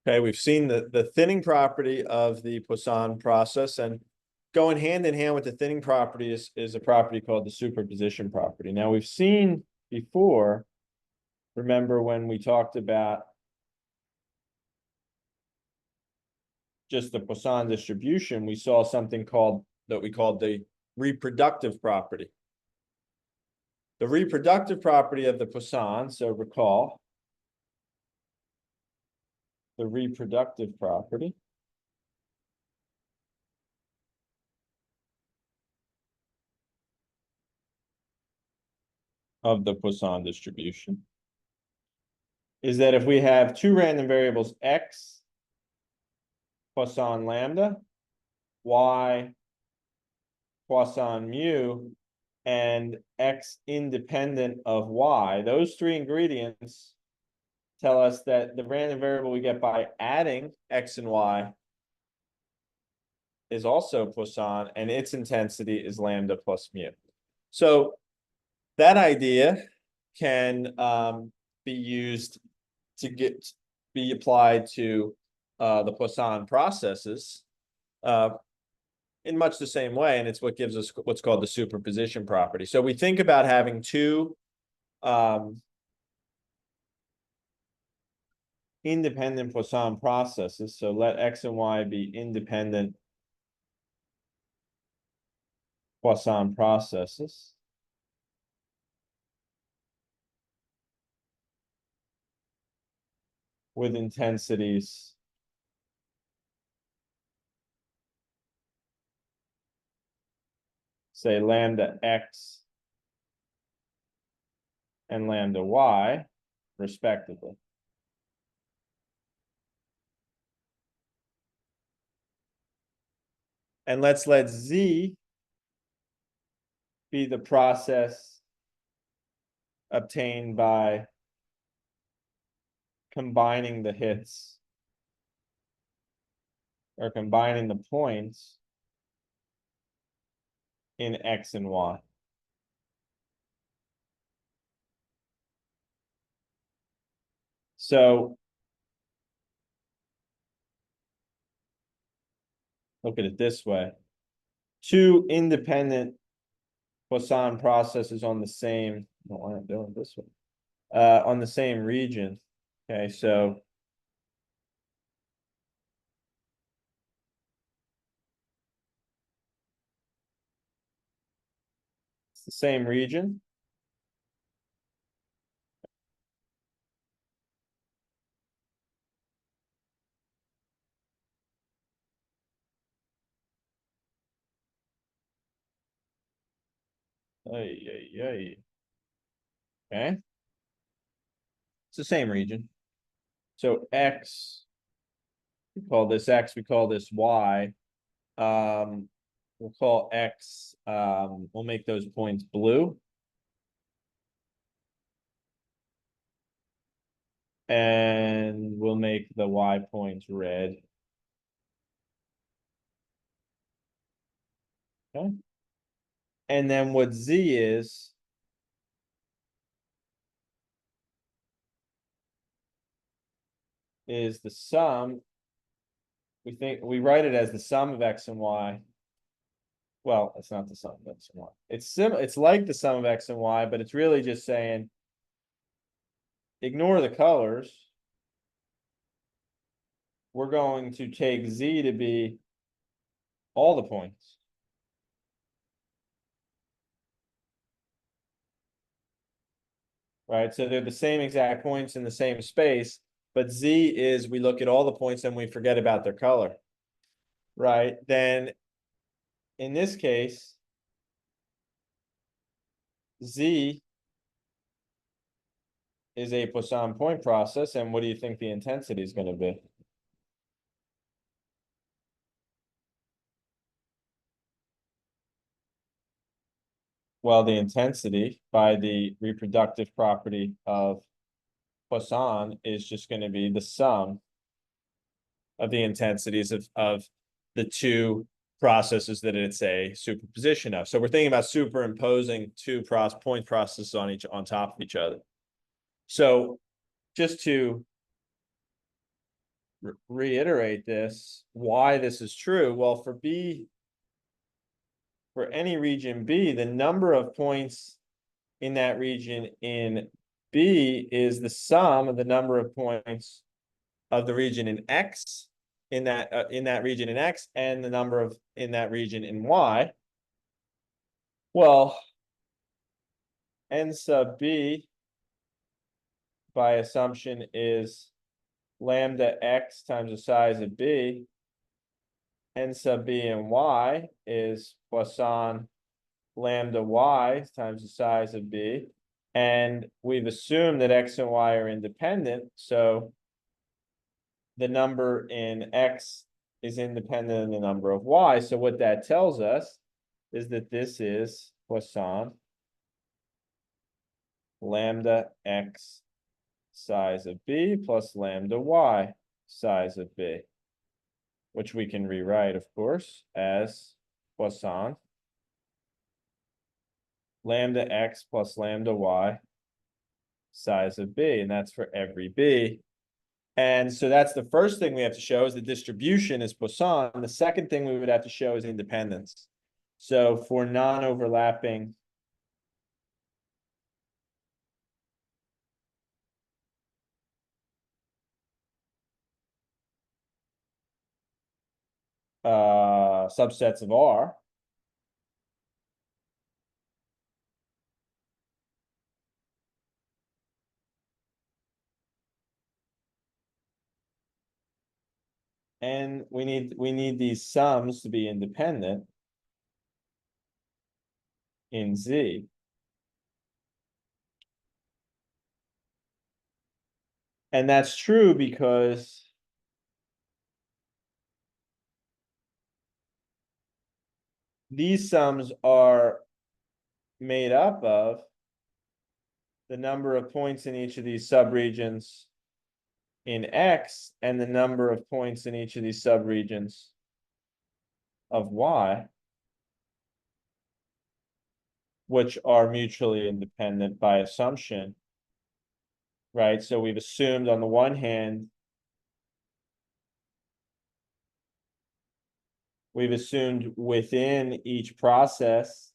Okay, we've seen the thinning property of the Poisson process, and going hand in hand with the thinning property is a property called the superposition property. Now we've seen before, remember when we talked about just the Poisson distribution, we saw something that we called the reproductive property. The reproductive property of the Poisson, so recall, the reproductive property of the Poisson distribution is that if we have two random variables, x, Poisson lambda, y, Poisson mu, and x independent of y, those three ingredients tell us that the random variable we get by adding x and y is also Poisson, and its intensity is lambda plus mu. So that idea can be used to be applied to the Poisson processes in much the same way, and it's what gives us what's called the superposition property. So we think about having two independent Poisson processes. So let x and y be independent Poisson processes. With intensities say lambda x and lambda y, respectively. And let's let Z be the process obtained by combining the hits or combining the points in X and Y. So look at it this way. Two independent Poisson processes on the same, why am I doing it this way? On the same region. Okay, so it's the same region. Okay. It's the same region. So X, we call this X, we call this Y. We'll call X, we'll make those points blue. And we'll make the Y points red. Okay. And then what Z is the sum. We write it as the sum of X and Y. Well, it's not the sum of X and Y. It's like the sum of X and Y, but it's really just saying ignore the colors. We're going to take Z to be all the points. Right, so they're the same exact points in the same space, but Z is we look at all the points and we forget about their color. Right, then in this case, Z is a Poisson point process, and what do you think the intensity is going to be? Well, the intensity by the reproductive property of Poisson is just going to be the sum of the intensities of the two processes that it's a superposition of. So we're thinking about superimposing two point processes on top of each other. So just to reiterate this, why this is true. Well, for any region B, the number of points in that region in B is the sum of the number of points of the region in X, in that region in X, and the number of in that region in Y. Well, n sub B by assumption is lambda X times the size of B. N sub B and Y is Poisson lambda Y times the size of B. And we've assumed that X and Y are independent, so the number in X is independent of the number of Y. So what that tells us is that this is Poisson lambda X size of B plus lambda Y size of B, which we can rewrite, of course, as Poisson lambda X plus lambda Y size of B, and that's for every B. And so that's the first thing we have to show is the distribution is Poisson. The second thing we would have to show is independence. So for non-overlapping subsets of R, and we need these sums to be independent in Z. And that's true because these sums are made up of the number of points in each of these subregions in X and the number of points in each of these subregions of Y, which are mutually independent by assumption, right? So we've assumed on the one hand, we've assumed within each process,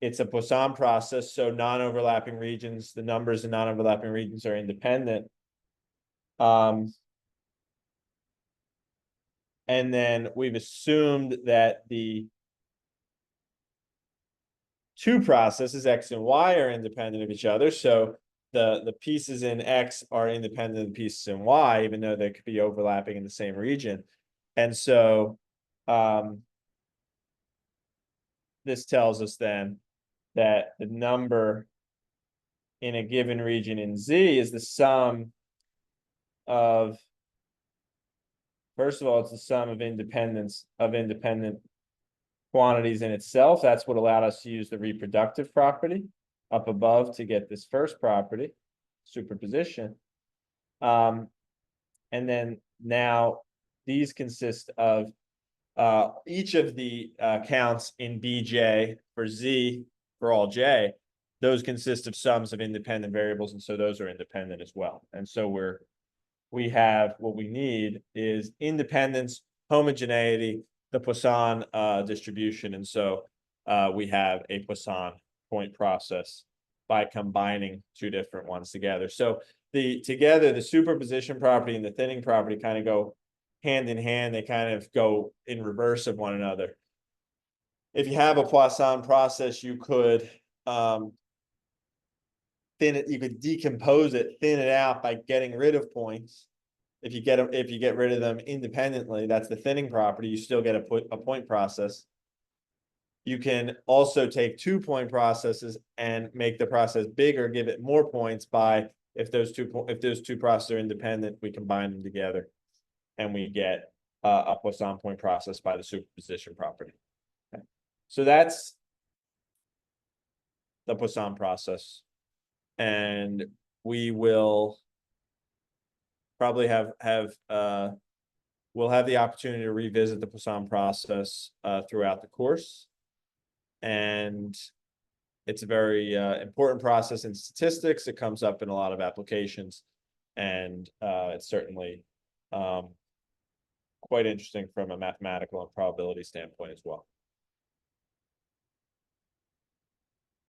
it's a Poisson process, so non-overlapping regions, the numbers in non-overlapping regions are independent. And then we've assumed that the two processes, X and Y, are independent of each other. So the pieces in X are independent of the pieces in Y, even though they could be overlapping in the same region. And so this tells us then that the number in a given region in Z is the sum of, first of all, it's the sum of independent quantities in itself. That's what allowed us to use the reproductive property up above to get this first property, superposition. And then now these consist of each of the counts in Bj for Z for all J, those consist of sums of independent variables, and so those are independent as well. And so we have what we need is independence, homogeneity, the Poisson distribution, and so we have a Poisson point process by combining two different ones together. So the superposition property and the thinning property kind of go hand in hand. They kind of go in reverse of one another. If you have a Poisson process, you could thin it, you could decompose it, thin it out by getting rid of points. If you get rid of them independently, that's the thinning property, you still get a point process. You can also take 2-point processes and make the process bigger, give it more points by if those two processes are independent, we combine them together and we get a Poisson point process by the superposition property. Okay. So that's the Poisson process. And we will probably we'll have the opportunity to revisit the Poisson process throughout the course. And it's a very important process in statistics. It comes up in a lot of applications, and it's certainly quite interesting from a mathematical and probability standpoint as well.